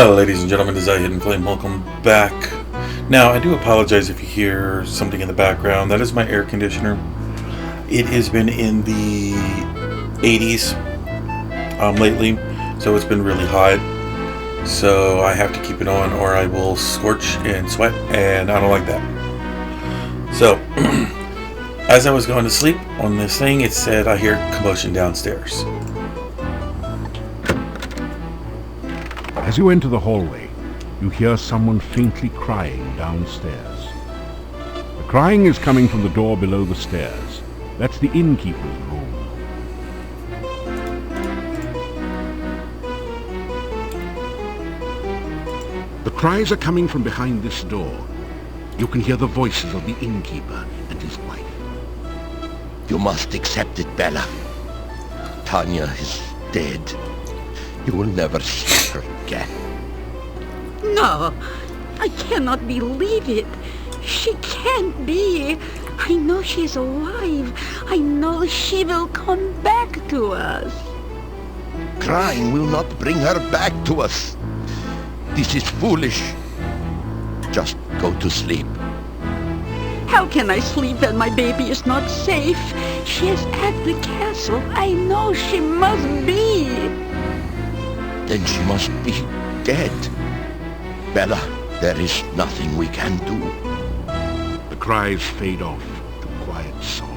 Hello, ladies and gentlemen, this is Hidden Flame. Welcome back. Now, I do apologize if you hear something in the background. That is my air conditioner. It has been in the 80s lately, so it's been really hot. So I have to keep it on or I will scorch and sweat, and I don't like that. So, as I was going to sleep on this thing, it said I hear commotion downstairs. As you enter the hallway, you hear someone faintly crying downstairs. The crying is coming from the door below the stairs. That's the innkeeper's room. The cries are coming from behind this door. You can hear the voices of the innkeeper and his wife. You must accept it, Bella. Tanya is dead. You will never see her again. No, I cannot believe it. She can't be. I know she's alive. I know she will come back to us. Crying will not bring her back to us. This is foolish. Just go to sleep. How can I sleep when my baby is not safe? She is at the castle. I know she must be. Then she must be dead. Bella, there is nothing we can do. The cries fade off to quiet sobs.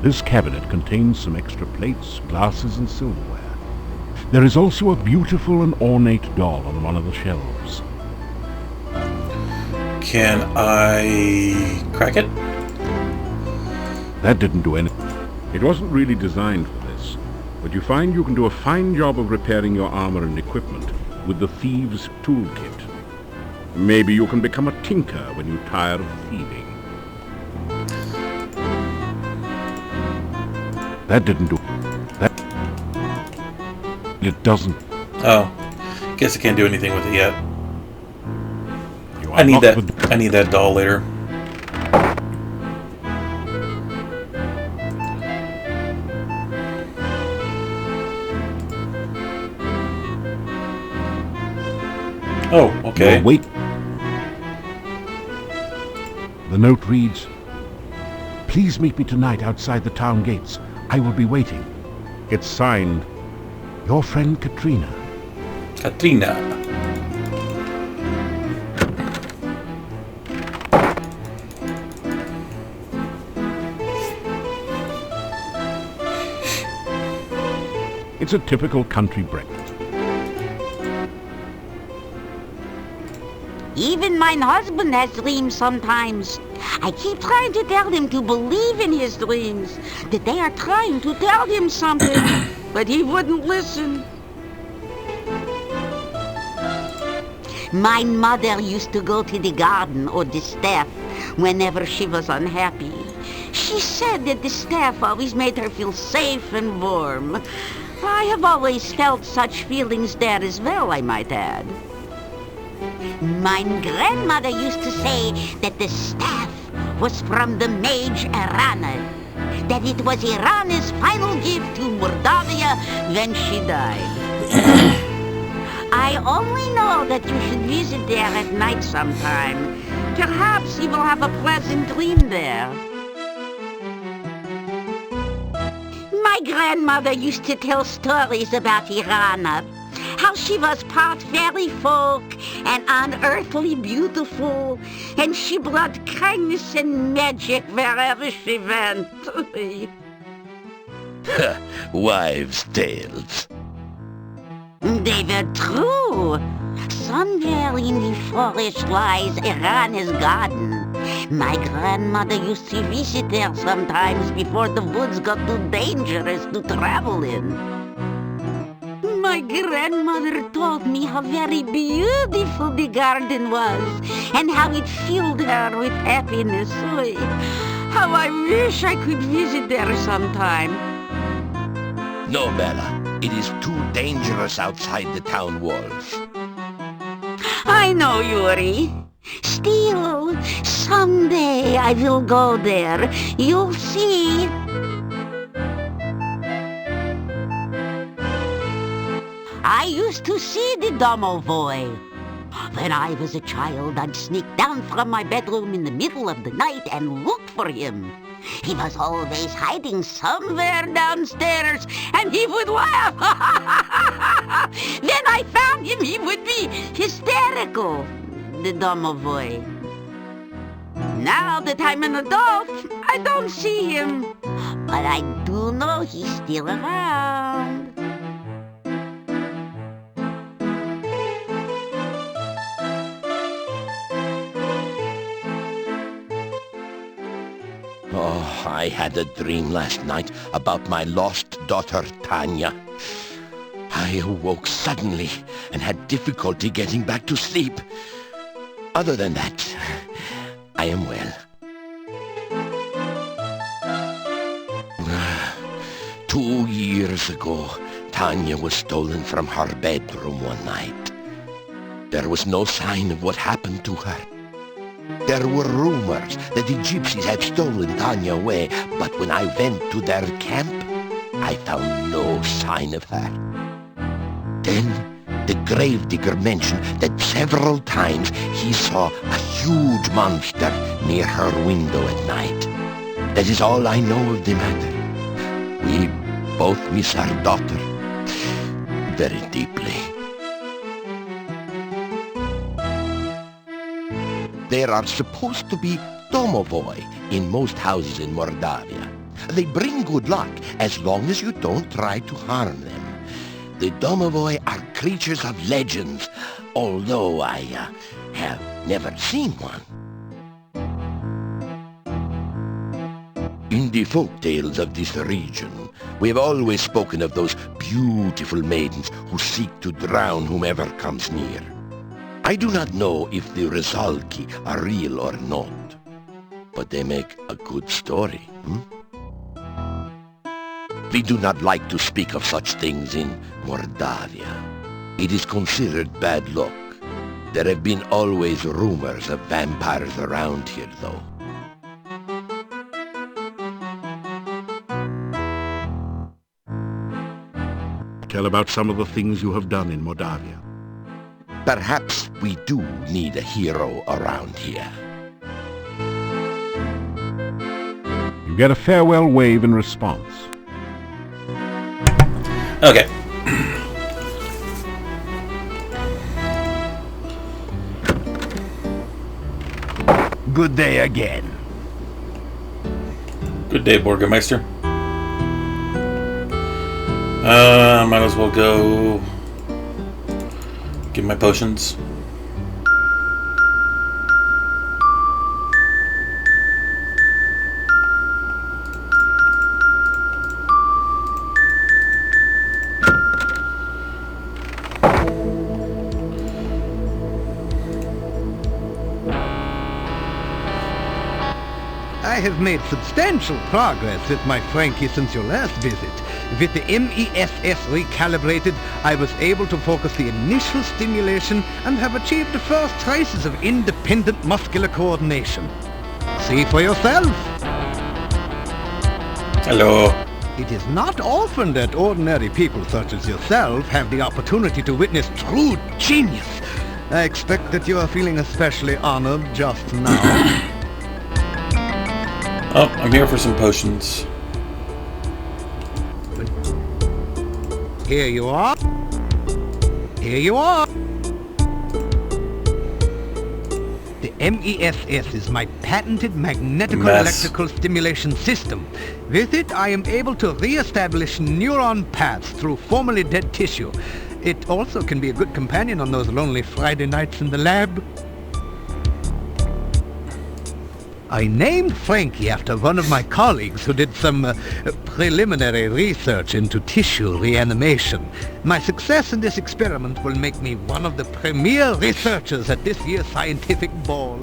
This cabinet contains some extra plates, glasses, and silverware. There is also a beautiful and ornate doll on one of the shelves. Can I crack it? That didn't do anything. It wasn't really designed for this, but you find you can do a fine job of repairing your armor and equipment with the thieves' toolkit. Maybe you can become a tinker when you tire of thieving. That didn't do that. It doesn't. Oh, guess I can't do anything with it yet. You I need that. unlock I need that doll later. Oh, okay. No, wait. The note reads, "Please meet me tonight outside the town gates. I will be waiting." It's signed, your friend Katrina. Katrina. It's a typical country breakfast. Even my husband has dreams sometimes. I keep trying to tell him to believe in his dreams, that they are trying to tell him something, but he wouldn't listen. My mother used to go to the garden or the staff whenever she was unhappy. She said that the staff always made her feel safe and warm. I have always felt such feelings there as well, I might add. My grandmother used to say that the staff was from the mage Irana, that it was Irana's final gift to Moldavia when she died. I only know that you should visit there at night sometime. Perhaps you will have a pleasant dream there. My grandmother used to tell stories about Irana, how she was part fairy folk and unearthly beautiful, and she brought kindness and magic wherever she went. Wives' tales. They were true. Somewhere in the forest lies Irana's garden. My grandmother used to visit there sometimes before the woods got too dangerous to travel in. My grandmother told me how very beautiful the garden was and how it filled her with happiness. Oy, how I wish I could visit there sometime. No, Bella. It is too dangerous outside the town walls. I know, Yuri. Still, someday I will go there. You'll see. I used to see the domovoi. When I was a child, I'd sneak down from my bedroom in the middle of the night and look for him. He was always hiding somewhere downstairs, and he would laugh. When I found him, he would be hysterical, the domovoi. Now that I'm an adult, I don't see him. But I do know he's still around. Oh, I had a dream last night about my lost daughter, Tanya. I awoke suddenly and had difficulty getting back to sleep. Other than that, I am well. 2 years ago, Tanya was stolen from her bedroom one night. There was no sign of what happened to her. There were rumors that the Gypsies had stolen Tanya away, but when I went to their camp, I found no sign of her. Then the gravedigger mentioned that several times he saw a huge monster near her window at night. That is all I know of the matter. We both miss our daughter very deeply. There are supposed to be domovoi in most houses in Mordavia. They bring good luck as long as you don't try to harm them. The domovoi are creatures of legends, although I have never seen one. In the folk tales of this region, we have always spoken of those beautiful maidens who seek to drown whomever comes near. I do not know if the Rizalki are real or not, but they make a good story. We do not like to speak of such things in Mordavia. It is considered bad luck. There have been always rumors of vampires around here, though. Tell about some of the things you have done in Mordavia. Perhaps we do need a hero around here. You get a farewell wave in response. Okay. Good day again. Good day, Burgermeister. Might as well go get my potions. I have made substantial progress with my Frankie since your last visit. With the MESS recalibrated, I was able to focus the initial stimulation and have achieved the first traces of independent muscular coordination. See for yourself. Hello. It is not often that ordinary people such as yourself have the opportunity to witness true genius. I expect that you are feeling especially honored just now. Oh, I'm here for some potions. Here you are. Here you are. The MESS is my patented magnetical electrical stimulation system. With it, I am able to re-establish neuron paths through formerly dead tissue. It also can be a good companion on those lonely Friday nights in the lab. I named Frankie after one of my colleagues who did some preliminary research into tissue reanimation. My success in this experiment will make me one of the premier researchers at this year's scientific ball.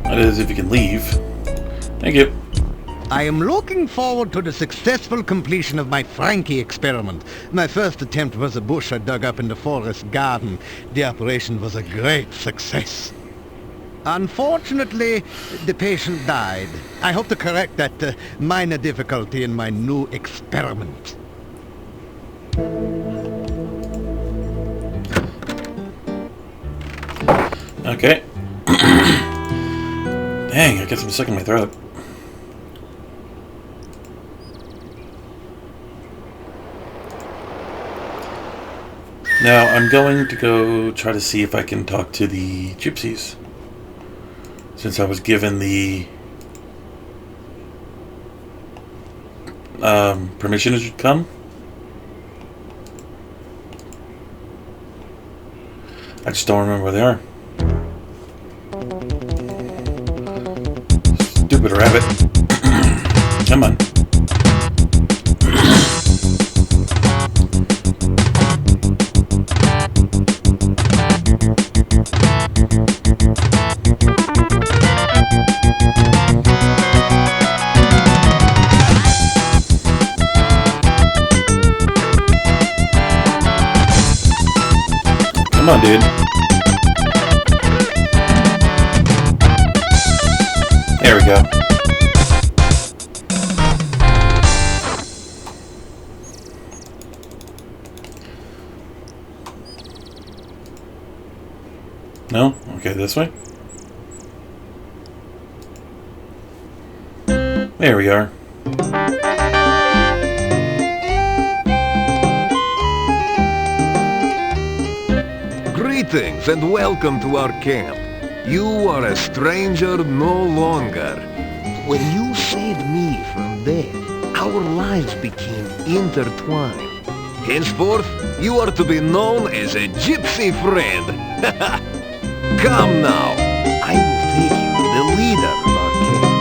That is, if you can leave. Thank you. I am looking forward to the successful completion of my Frankie experiment. My first attempt was a bush I dug up in the forest garden. The operation was a great success. Unfortunately, the patient died. I hope to correct that minor difficulty in my new experiment. Okay. Dang, I got some stuck in my throat. Now, I'm going to go try to see if I can talk to the Gypsys. Since I was given the permission to come. I just don't remember where they are. Stupid rabbit. Come on. Come on, dude. There we go. No? Okay, this way. There we are. Greetings and welcome to our camp. You are a stranger no longer. When you saved me from death, our lives became intertwined. Henceforth, you are to be known as a gypsy friend. Come now. I will take you to the leader of our camp.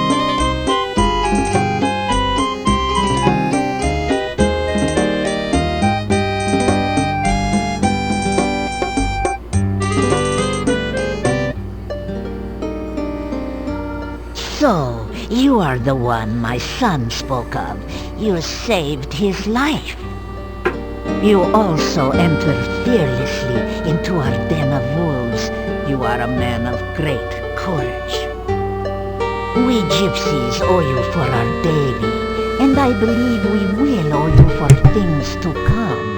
So, you are the one my son spoke of. You saved his life. You also entered fearlessly into our den of wolves. You are a man of great courage. We gypsies owe you for our baby, and I believe we will owe you for things to come.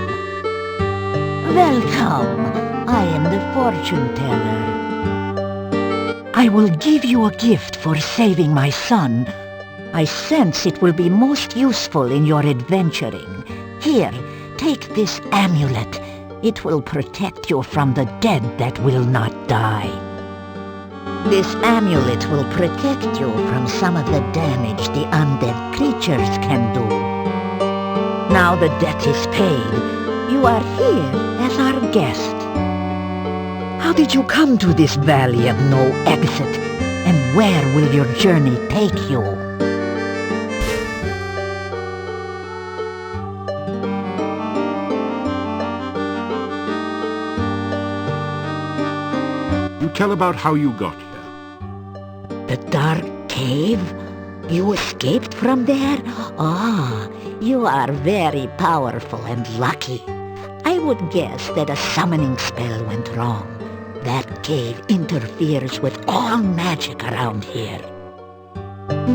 Welcome. I am the fortune teller. I will give you a gift for saving my son. I sense it will be most useful in your adventuring. Here, take this amulet. It will protect you from the dead that will not die. This amulet will protect you from some of the damage the undead creatures can do. Now the debt is paid. You are here as our guest. How did you come to this valley of no exit? And where will your journey take you? You tell about how you got here. The dark cave? You escaped from there? Ah, you are very powerful and lucky. I would guess that a summoning spell went wrong. That cave interferes with all magic around here.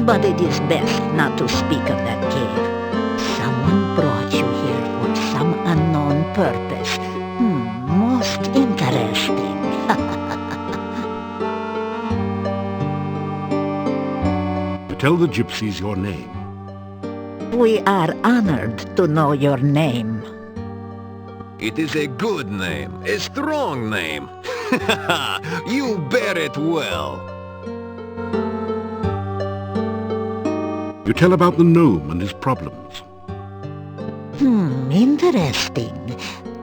But it is best not to speak of that cave. Someone brought you here for some unknown purpose. Most interesting. Tell the gypsies your name. We are honored to know your name. It is a good name, a strong name. You bear it well. You tell about the gnome and his problems. Interesting.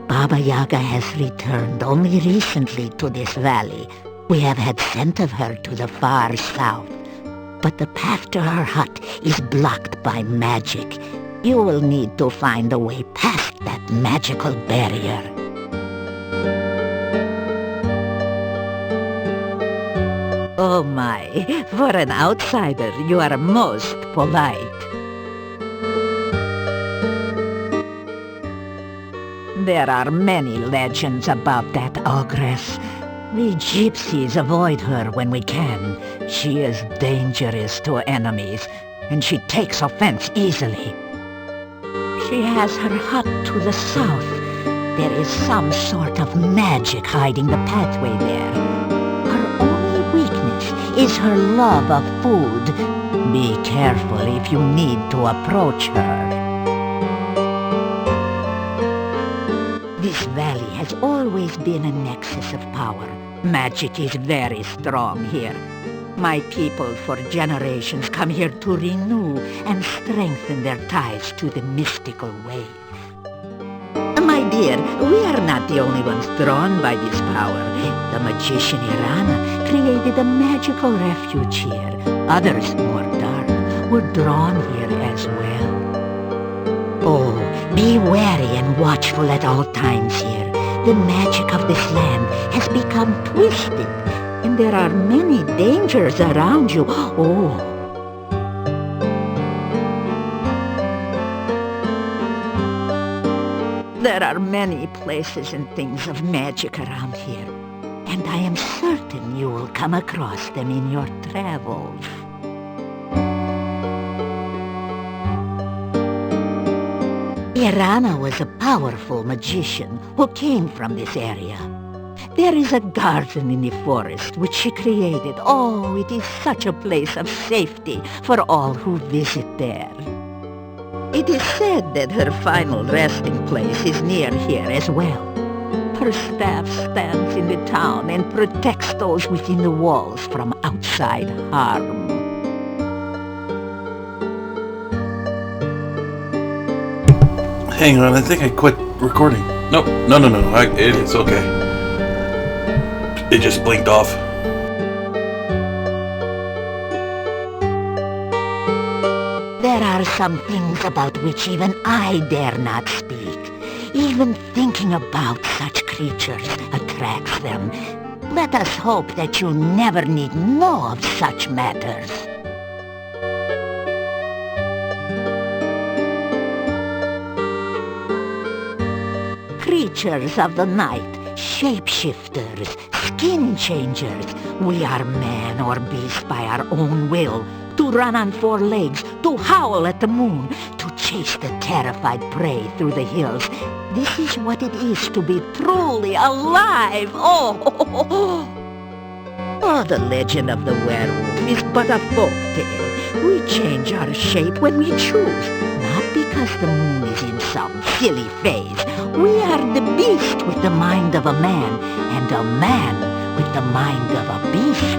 Baba Yaga has returned only recently to this valley. We have had scent of her to the far south. But the path to her hut is blocked by magic. You will need to find a way past that magical barrier. Oh my, for an outsider, you are most polite. There are many legends about that ogress. We gypsies avoid her when we can. She is dangerous to enemies, and she takes offense easily. She has her hut to the south. There is some sort of magic hiding the pathway there. Her only weakness is her love of food. Be careful if you need to approach her. This valley has always been a nexus of power. Magic is very strong here. My people for generations come here to renew and strengthen their ties to the mystical way. My dear, we are not the only ones drawn by this power. The magician Irana created a magical refuge here. Others, more dark, were drawn here as well. Oh, be wary and watchful at all times here. The magic of this land has become twisted, and there are many dangers around you. Oh. There are many places and things of magic around here, and I am certain you will come across them in your travels. Irana was a powerful magician who came from this area. There is a garden in the forest which she created. Oh, it is such a place of safety for all who visit there. It is said that her final resting place is near here as well. Her staff stands in the town and protects those within the walls from outside harm. Hang on, I think I quit recording. Nope, no, it is okay. It just blinked off. There are some things about which even I dare not speak. Even thinking about such creatures attracts them. Let us hope that you never need know of such matters. Creatures of the night, shapeshifters, skin changers. We are man or beast by our own will, to run on four legs, to howl at the moon, to chase the terrified prey through the hills. This is what it is to be truly alive. Oh, the legend of the werewolf is but a folk tale. We change our shape when we choose, not because the moon is in some silly phase. We are the beast with the mind of a man, and a man with the mind of a beast.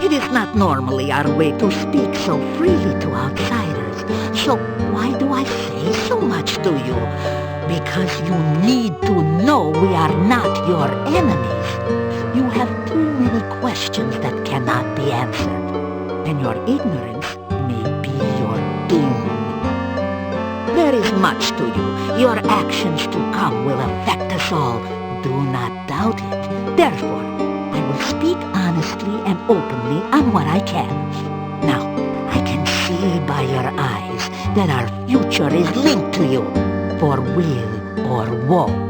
It is not normally our way to speak so freely to outsiders. So why do I say so much to you? Because you need to know we are not your enemies. You have too many questions that cannot be answered, and your ignorance may be your doom. There is much to you. Your actions to come will affect us all. Do not doubt it. Therefore, I will speak honestly and openly on what I can. Now, I can see by your eyes that our future is linked to you, for weal or woe.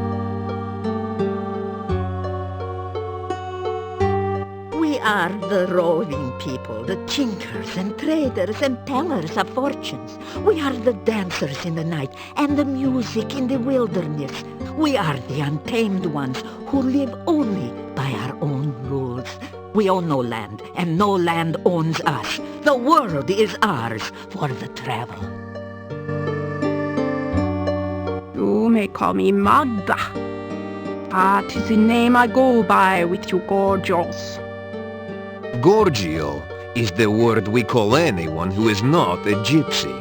We are the roving people, the tinkers and traders and tellers of fortunes. We are the dancers in the night and the music in the wilderness. We are the untamed ones who live only by our own rules. We own no land, and no land owns us. The world is ours for the travel. You may call me Magda. That is the name I go by with you gorgeous. Gorgio is the word we call anyone who is not a gypsy.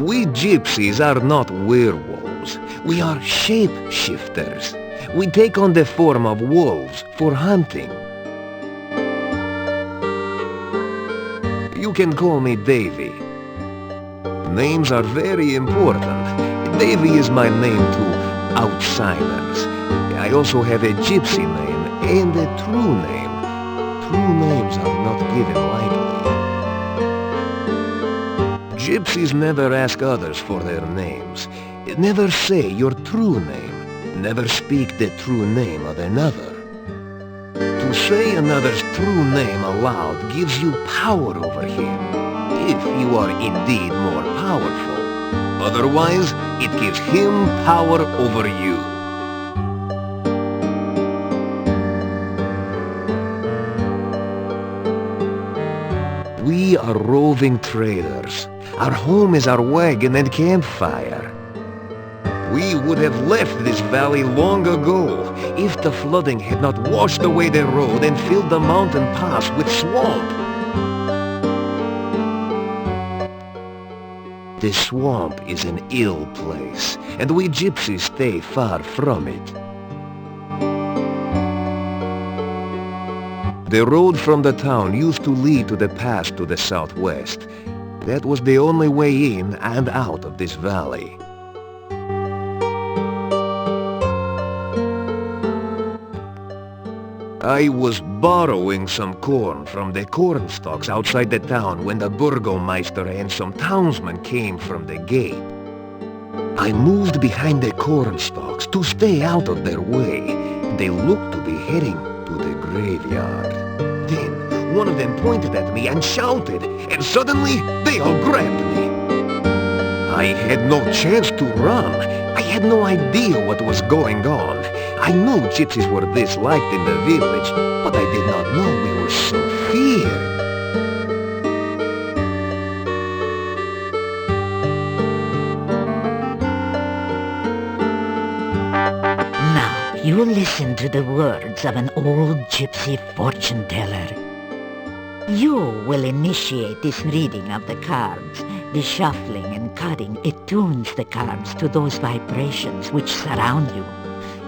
We gypsies are not werewolves. We are shape-shifters. We take on the form of wolves for hunting. You can call me Davy. Names are very important. Davy is my name to outsiders. I also have a gypsy name and a true name. True names are not given lightly. Gypsies never ask others for their names. Never say your true name. Never speak the true name of another. To say another's true name aloud gives you power over him, if you are indeed more powerful. Otherwise, it gives him power over you. We are roving traders. Our home is our wagon and campfire. We would have left this valley long ago if the flooding had not washed away the road and filled the mountain pass with swamp. The swamp is an ill place, and we gypsies stay far from it. The road from the town used to lead to the pass to the southwest. That was the only way in and out of this valley. I was borrowing some corn from the corn stalks outside the town when the burgomeister and some townsmen came from the gate. I moved behind the corn stalks to stay out of their way. They looked to be heading to the graveyard. Then one of them pointed at me and shouted, and suddenly they all grabbed me. I had no chance to run. I had no idea what was going on. I knew gypsies were disliked in the village, but I did not know we were so feared. Now, you listen to the words of an old gypsy fortune-teller. You will initiate this reading of the cards. The shuffling and cutting attunes the cards to those vibrations which surround you.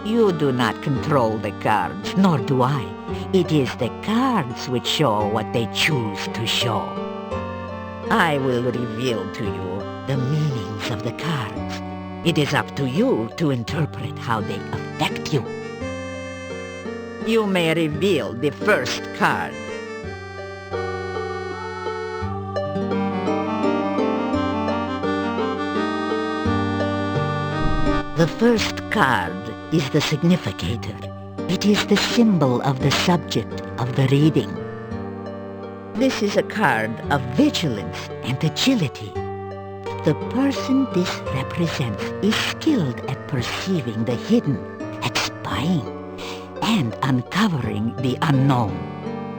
You do not control the cards, nor do I. It is the cards which show what they choose to show. I will reveal to you the meanings of the cards. It is up to you to interpret how they affect you. You may reveal the first card. The first card is the significator. It is the symbol of the subject of the reading. This is a card of vigilance and agility. The person this represents is skilled at perceiving the hidden, at spying, and uncovering the unknown.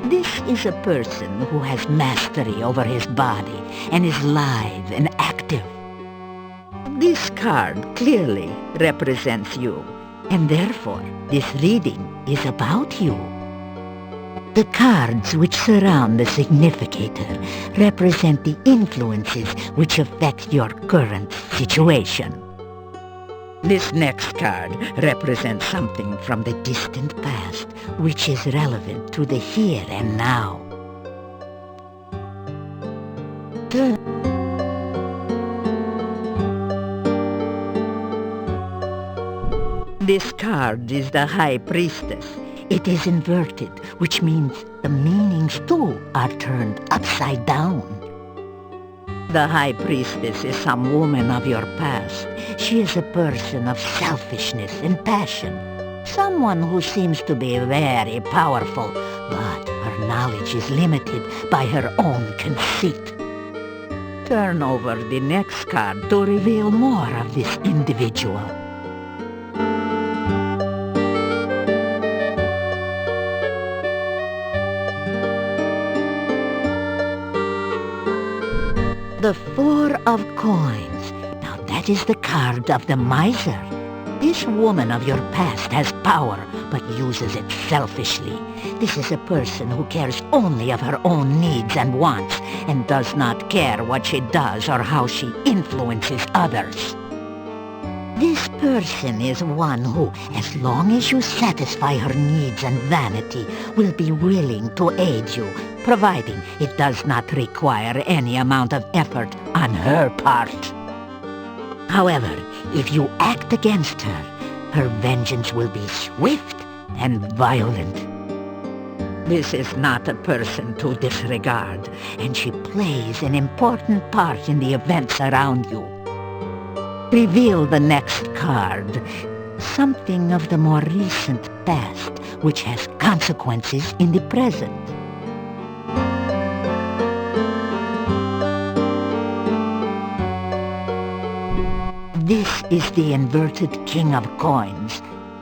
This is a person who has mastery over his body and is lithe and active. This card clearly represents you, and therefore this reading is about you. The cards which surround the significator represent the influences which affect your current situation. This next card represents something from the distant past which is relevant to the here and now. This card is the High Priestess. It is inverted, which means the meanings too are turned upside down. The High Priestess is some woman of your past. She is a person of selfishness and passion. Someone who seems to be very powerful, but her knowledge is limited by her own conceit. Turn over the next card to reveal more of this individual. The Four of Coins. Now that is the card of the miser. This woman of your past has power, but uses it selfishly. This is a person who cares only of her own needs and wants, and does not care what she does or how she influences others. This person is one who, as long as you satisfy her needs and vanity, will be willing to aid you, providing it does not require any amount of effort on her part. However, if you act against her, her vengeance will be swift and violent. This is not a person to disregard, and she plays an important part in the events around you. Reveal the next card, something of the more recent past, which has consequences in the present. This is the inverted King of Coins.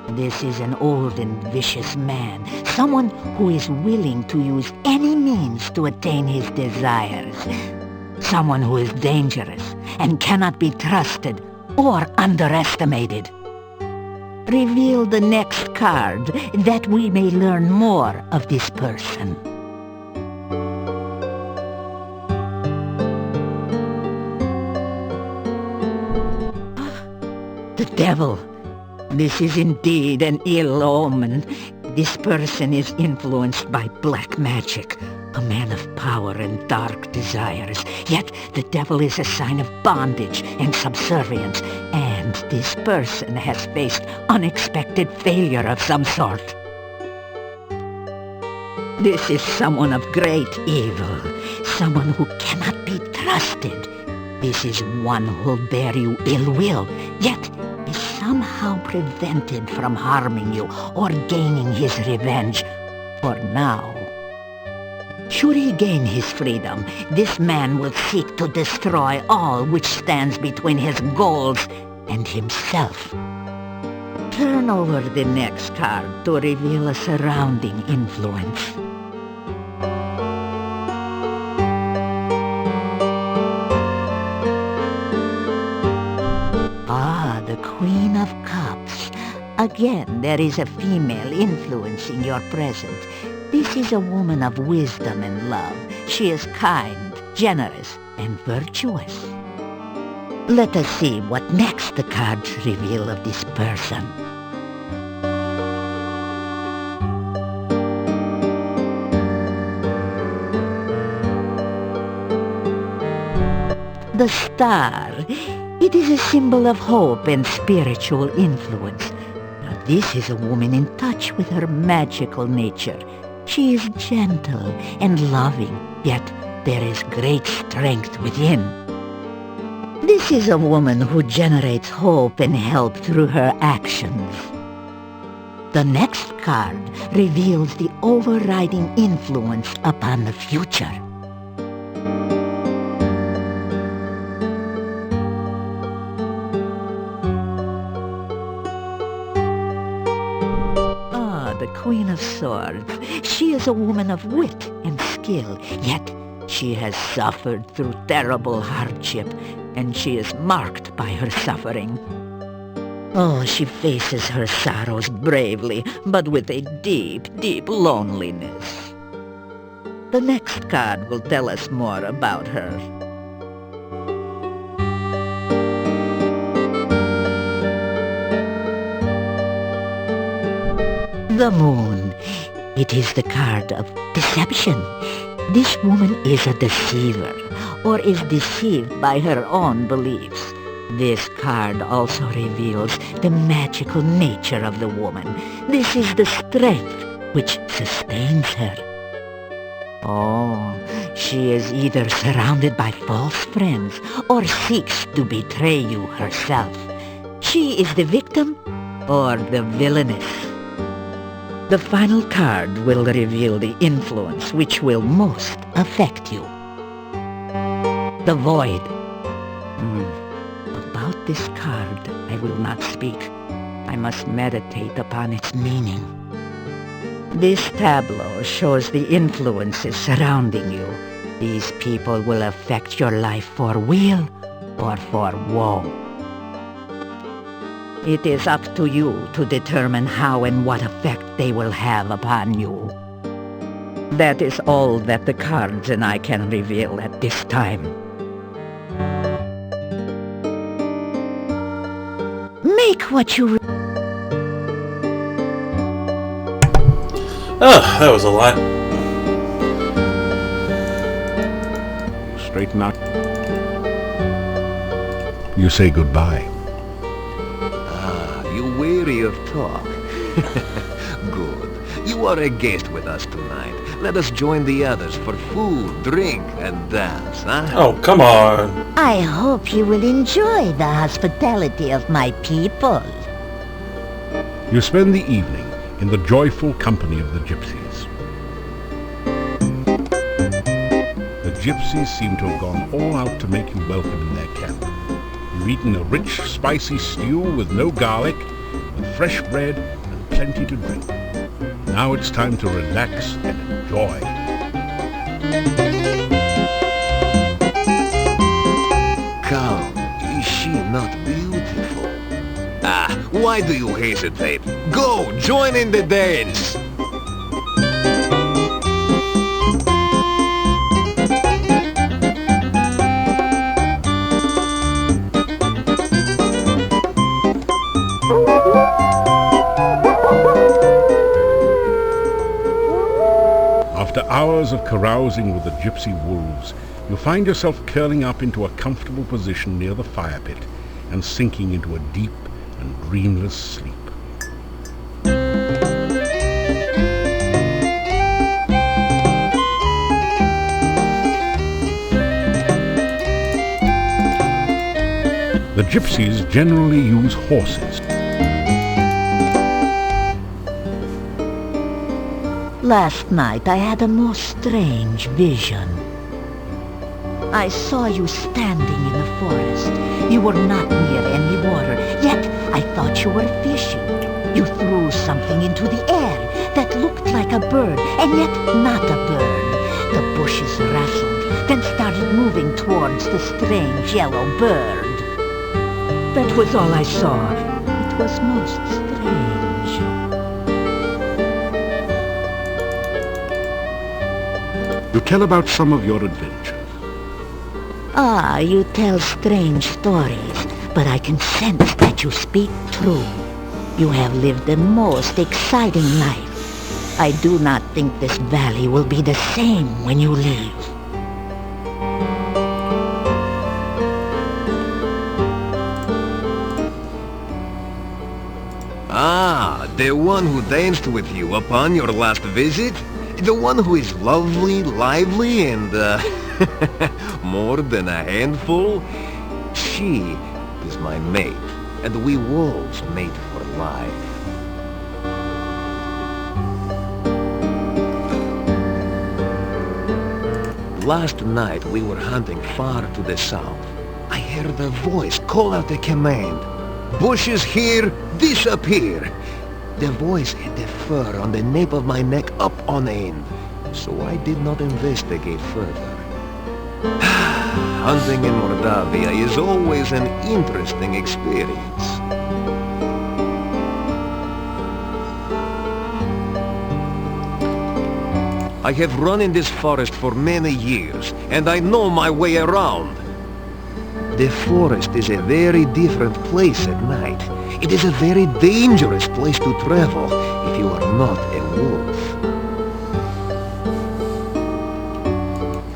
This is an old and vicious man, someone who is willing to use any means to attain his desires. Someone who is dangerous and cannot be trusted or underestimated. Reveal the next card that we may learn more of this person. The devil. This is indeed an ill omen. This person is influenced by black magic, a man of power and dark desires. Yet the devil is a sign of bondage and subservience, and this person has faced unexpected failure of some sort. This is someone of great evil, someone who cannot be trusted. This is one who'll bear you ill will, yet is somehow prevented from harming you or gaining his revenge, for now. Should he gain his freedom, this man will seek to destroy all which stands between his goals and himself. Turn over the next card to reveal a surrounding influence. The Queen of Cups. Again, there is a female influencing your present. This is a woman of wisdom and love. She is kind, generous, and virtuous. Let us see what next the cards reveal of this person. The Star. It is a symbol of hope and spiritual influence. Now, this is a woman in touch with her magical nature. She is gentle and loving, yet there is great strength within. This is a woman who generates hope and help through her actions. The next card reveals the overriding influence upon the future. The Queen of Swords. She is a woman of wit and skill, yet she has suffered through terrible hardship, and she is marked by her suffering. Oh, she faces her sorrows bravely, but with a deep, deep loneliness. The next card will tell us more about her. The Moon. It is the card of deception. This woman is a deceiver, or is deceived by her own beliefs. This card also reveals the magical nature of the woman. This is the strength which sustains her. Oh, she is either surrounded by false friends, or seeks to betray you herself. She is the victim, or the villainess. The final card will reveal the influence which will most affect you. The Void. About this card, I will not speak. I must meditate upon its meaning. This tableau shows the influences surrounding you. These people will affect your life for weal or for woe. It is up to you to determine how and what effect they will have upon you. That is all that the cards and I can reveal at this time. Make what you... Oh, that was a lot. Straighten out. You say goodbye. You weary of talk? Good. You You are a guest with us tonight. Let us join the others for food, drink, and dance, huh? Oh, come on. I hope you will enjoy the hospitality of my people. You spend the evening in the joyful company of the Gypsies. The Gypsies seem to have gone all out to make you welcome in their camp. You've eaten a rich, spicy stew with no garlic, with fresh bread and plenty to drink. Now it's time to relax and enjoy. Come, is she not beautiful? Ah, why do you hesitate? Go, join in the dance! After hours of carousing with the gypsy wolves, you find yourself curling up into a comfortable position near the fire pit and sinking into a deep and dreamless sleep. The gypsies generally use horses. Last night I had a most strange vision. I saw you standing in the forest. You were not near any water, yet I thought you were fishing. You threw something into the air that looked like a bird, and yet not a bird. The bushes rustled, then started moving towards the strange yellow bird. That was all I saw. It was most strange. You tell about some of your adventures. Ah, you tell strange stories, but I can sense that you speak true. You have lived a most exciting life. I do not think this valley will be the same when you leave. Ah, the one who danced with you upon your last visit? The one who is lovely, lively, and, more than a handful? She is my mate, and we wolves mate for life. Last night we were hunting far to the south. I heard a voice call out a command. Bushes here, disappear! The voice had the fur on the nape of my neck up on end, so I did not investigate further. Hunting in Mordavia is always an interesting experience. I have run in this forest for many years, and I know my way around. The forest is a very different place at night. It is a very dangerous place to travel if you are not a wolf.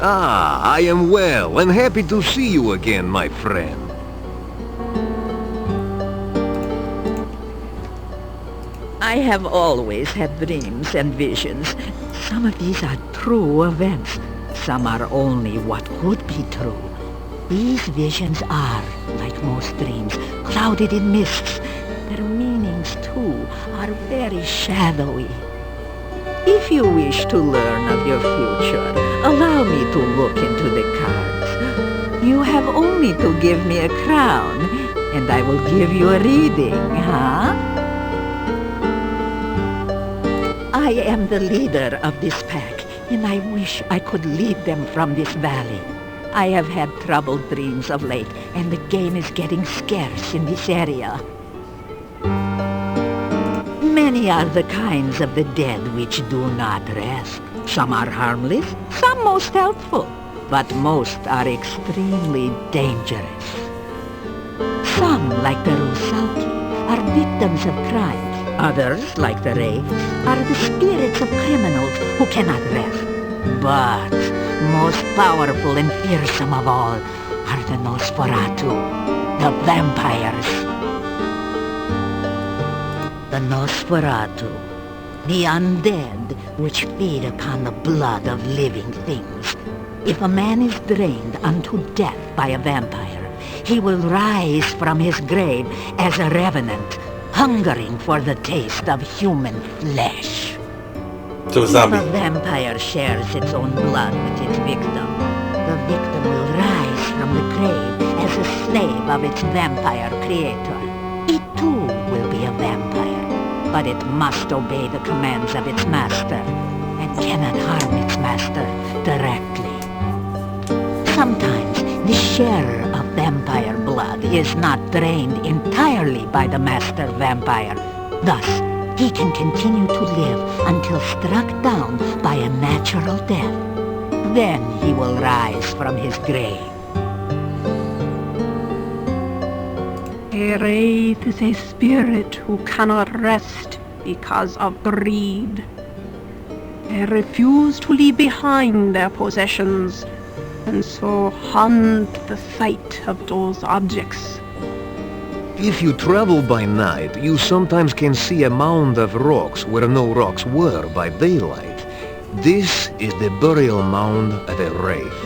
Ah, I am well and happy to see you again, my friend. I have always had dreams and visions. Some of these are true events. Some are only what could be true. These visions are, like most dreams, clouded in mists. Their meanings, too, are very shadowy. If you wish to learn of your future, allow me to look into the cards. You have only to give me a crown, and I will give you a reading, huh? I am the leader of this pack, and I wish I could lead them from this valley. I have had troubled dreams of late, and the game is getting scarce in this area. Many are the kinds of the dead which do not rest. Some are harmless, some most helpful, but most are extremely dangerous. Some, like the Rusalki, are victims of crime. Others, like the Wraiths, are the spirits of criminals who cannot rest. But most powerful and fearsome of all are the Nosferatu, the vampires. The Nosferatu, the undead, which feed upon the blood of living things. If a man is drained unto death by a vampire, he will rise from his grave as a revenant, hungering for the taste of human flesh. So a zombie. If a vampire shares its own blood with its victim, the victim will rise from the grave as a slave of its vampire creator. It too will be a vampire, but it must obey the commands of its master, and cannot harm its master directly. Sometimes the sharer of vampire blood is not drained entirely by the master vampire. Thus, he can continue to live until struck down by a natural death. Then he will rise from his grave. A wraith is a spirit who cannot rest because of greed. They refuse to leave behind their possessions, and so haunt the sight of those objects. If you travel by night, you sometimes can see a mound of rocks where no rocks were by daylight. This is the burial mound of a wraith.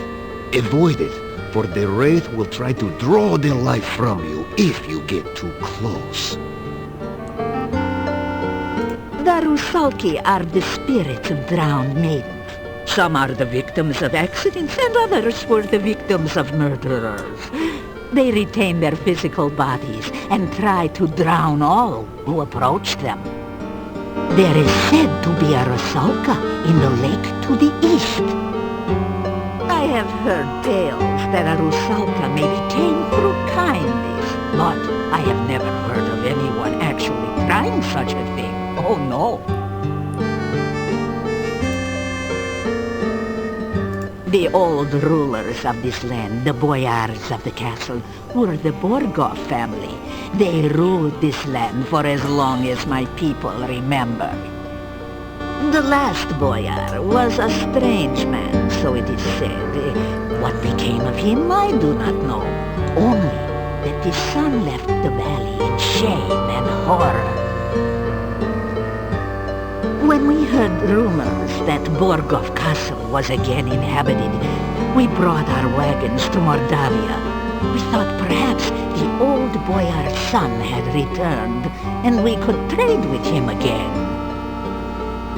Avoid it, for the wraith will try to draw the life from you if you get too close. The Rusalki are the spirits of drowned maidens. Some are the victims of accidents, and others were the victims of murderers. They retain their physical bodies and try to drown all who approach them. There is said to be a Rusalka in the lake to the east. I have heard tales that a Rusalka may be tamed through kindness, but I have never heard of anyone actually trying such a thing. Oh no. The old rulers of this land, the boyars of the castle, were the Borgov family. They ruled this land for as long as my people remember. The last boyar was a strange man, so it is said. What became of him, I do not know. Only that his son left the valley in shame and horror. When we heard rumors that Borgov Castle was again inhabited, we brought our wagons to Mordavia. We thought perhaps the old boyar's son had returned, and we could trade with him again.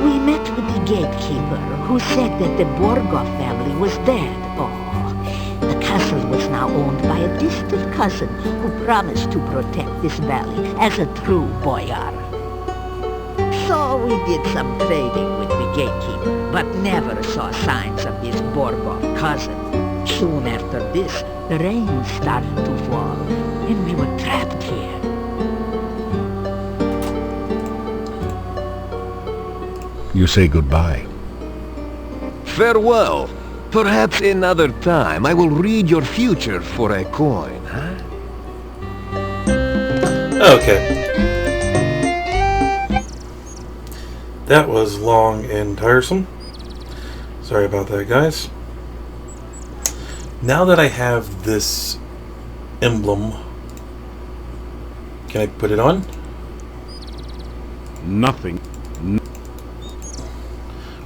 We met with the gatekeeper, who said that the Borgov family was dead. Oh, the castle was now owned by a distant cousin who promised to protect this valley as a true boyar. So we did some trading with the gatekeeper, but never saw signs of this Borgov cousin. Soon after this, the rain started to fall, and we were trapped here. You say goodbye. Farewell. Perhaps another time I will read your future for a coin, huh? Okay. That was long and tiresome. Sorry about that, guys. Now that I have this emblem, can I put it on? Nothing.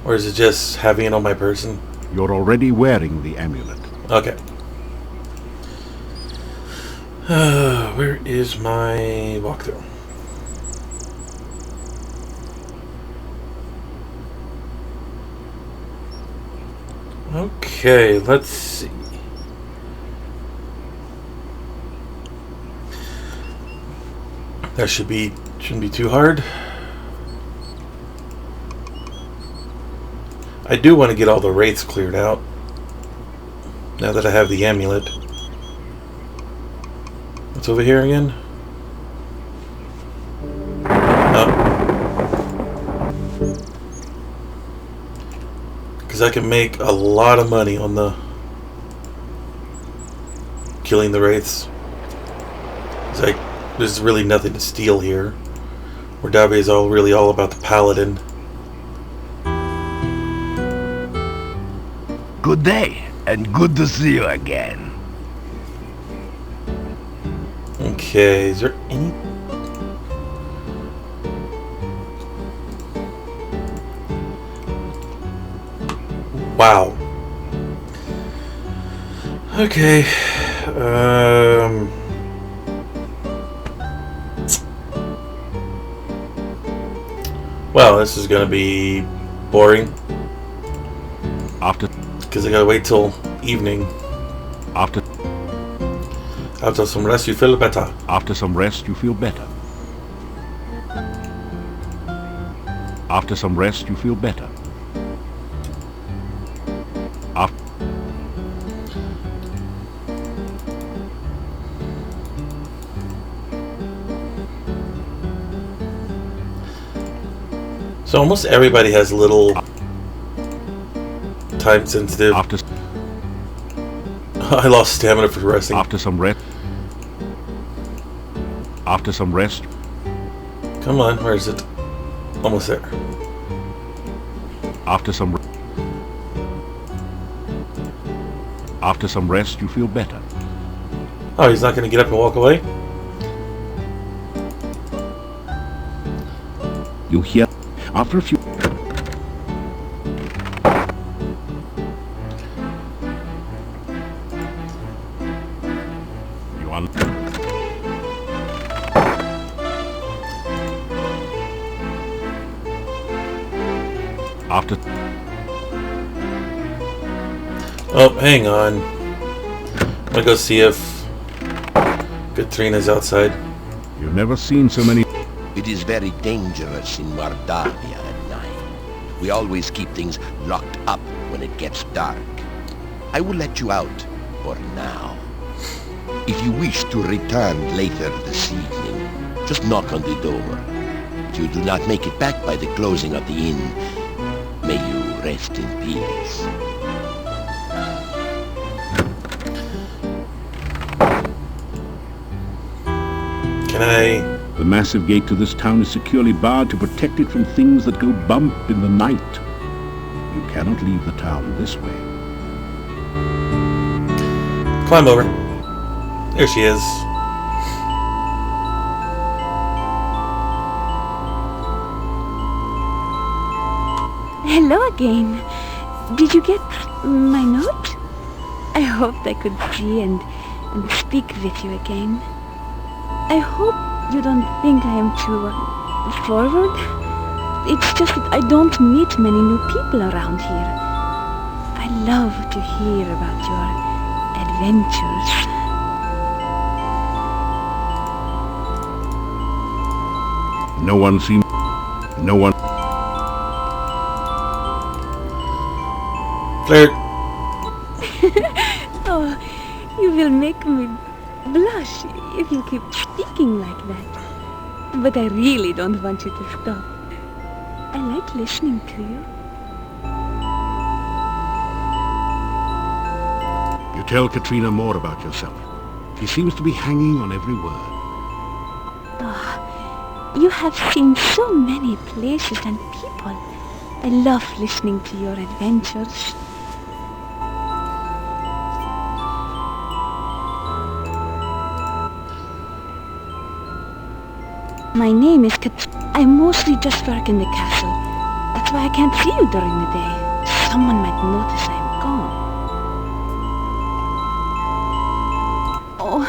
Or is it just having it on my person? You're already wearing the amulet. Okay. Where is my walkthrough? Okay, let's see. That shouldn't be too hard. I do want to get all the wraiths cleared out now that I have the amulet. What's over here again? Because I can make a lot of money on the killing the wraiths. It's like there's really nothing to steal here. Mordavia is really all about the paladin. Good day, and good to see you again. Okay, is there any... Wow. Okay. Well, this is gonna be boring. After Because I gotta wait till evening. after After some rest, you feel better. after some rest, you feel better. After some rest, you feel better. So almost everybody has little time sensitive. After I lost stamina for resting. after some rest. After some rest, Come on, where is it? Almost there. after some rest, you feel better. Oh, he's not gonna get up and walk away? You hear after a few. You un- After Oh, hang on. I'm gonna go see if Katrina's outside. you've never seen so many. It is very dangerous in Mardavia at night. We always keep things locked up when it gets dark. I will let you out for now. If you wish to return later this evening, just knock on the door. If you do not make it back by the closing of the inn, may you rest in peace. Can I... The massive gate to this town is securely barred to protect it from things that go bump in the night. You cannot leave the town this way. climb over? There she is. Hello again. Did you get my note? I hoped I could see and speak with you again. I hope you don't think I am too forward. It's just that I don't meet many new people around here. I love to hear about your adventures. No one. Flirt. Oh, you will make me blush if you keep speaking like that. But I really don't want you to stop. I like listening to you. You tell Katrina more about yourself. She seems to be hanging on every word. You have seen so many places and people. I love listening to your adventures. My name is Kat. I mostly just work in the castle. That's why I can't see you during the day. Someone might notice I'm gone. Oh,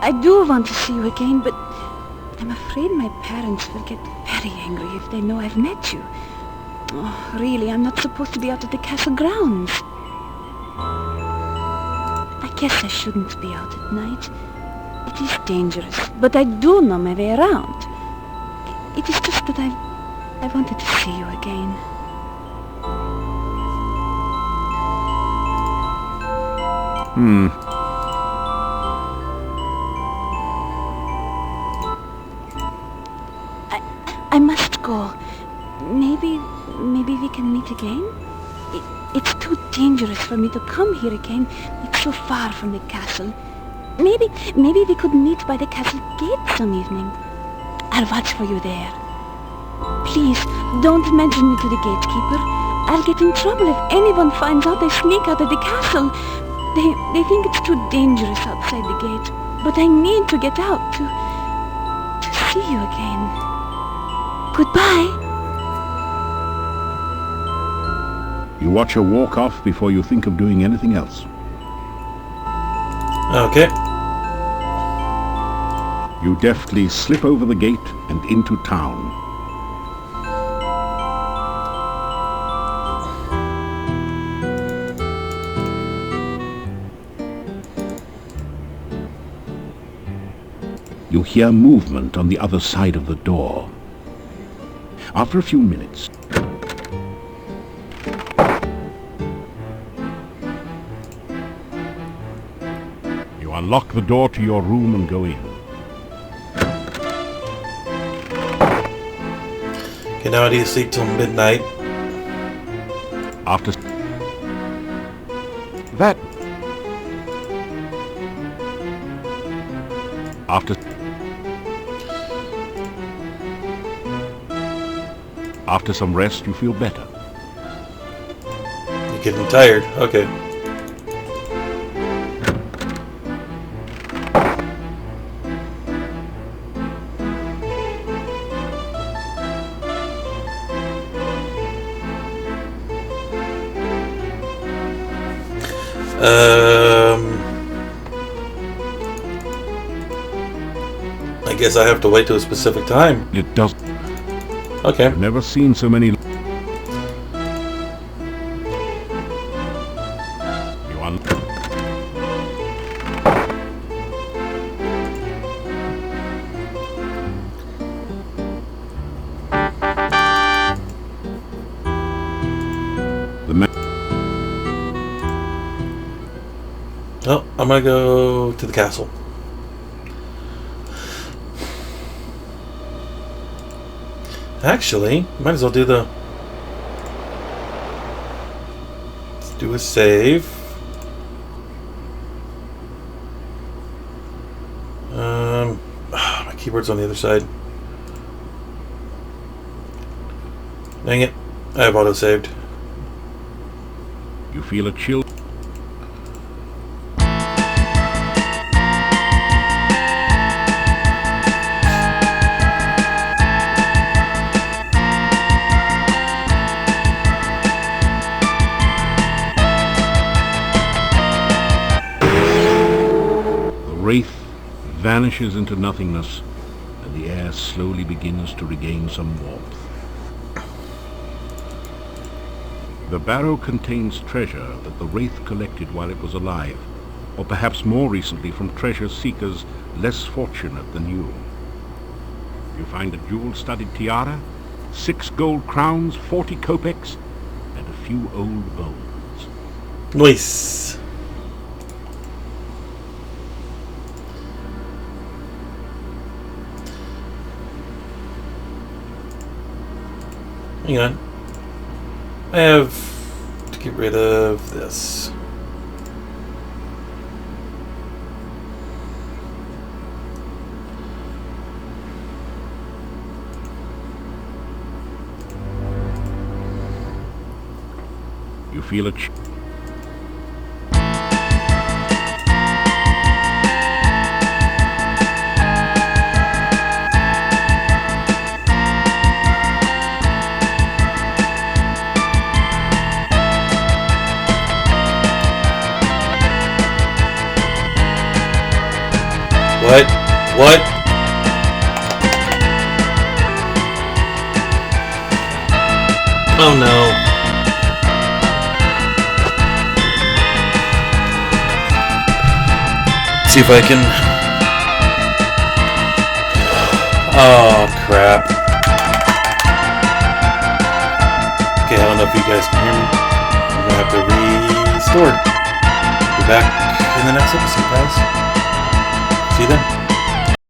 I do want to see you again, but I'm afraid my parents will get very angry if they know I've met you. Oh, really, I'm not supposed to be out at the castle grounds. I guess I shouldn't be out at night. It is dangerous, but I do know my way around. It is just that I wanted to see you again. I must go. Maybe we can meet again? It's too dangerous for me to come here again. It's so far from the castle. Maybe we could meet by the castle gate some evening. I'll watch for you there. Please, don't mention me to the gatekeeper. I'll get in trouble if anyone finds out I sneak out of the castle. They think it's too dangerous outside the gate. But I need to get out to see you again. Goodbye. You watch her walk off before you think of doing anything else. Okay. You deftly slip over the gate and into town. You hear movement on the other side of the door. After a few minutes, you unlock the door to your room and go in. Okay, now I need to sleep till midnight. After that, after some rest, you feel better. You're getting tired. Okay. I guess I have to wait till a specific time. It does. Okay. I've never seen so many. You Oh, I'm gonna go to the castle. Actually, might as well do the... Let's do a save. My keyboard's on the other side. Dang it. I have auto-saved. You feel a chill. Wraith vanishes into nothingness, and the air slowly begins to regain some warmth. The barrow contains treasure that the Wraith collected while it was alive, or perhaps more recently from treasure seekers less fortunate than you. You find a jewel-studded tiara, 6 gold crowns, 40 kopecks, and a few old bones. Nice. Hang on. I have to get rid of this. You feel a What? What? Oh no. See if I can... Oh, crap. Okay, I don't know if you guys can hear me. I'm gonna have to restore. Be back in the next episode, guys. See you then.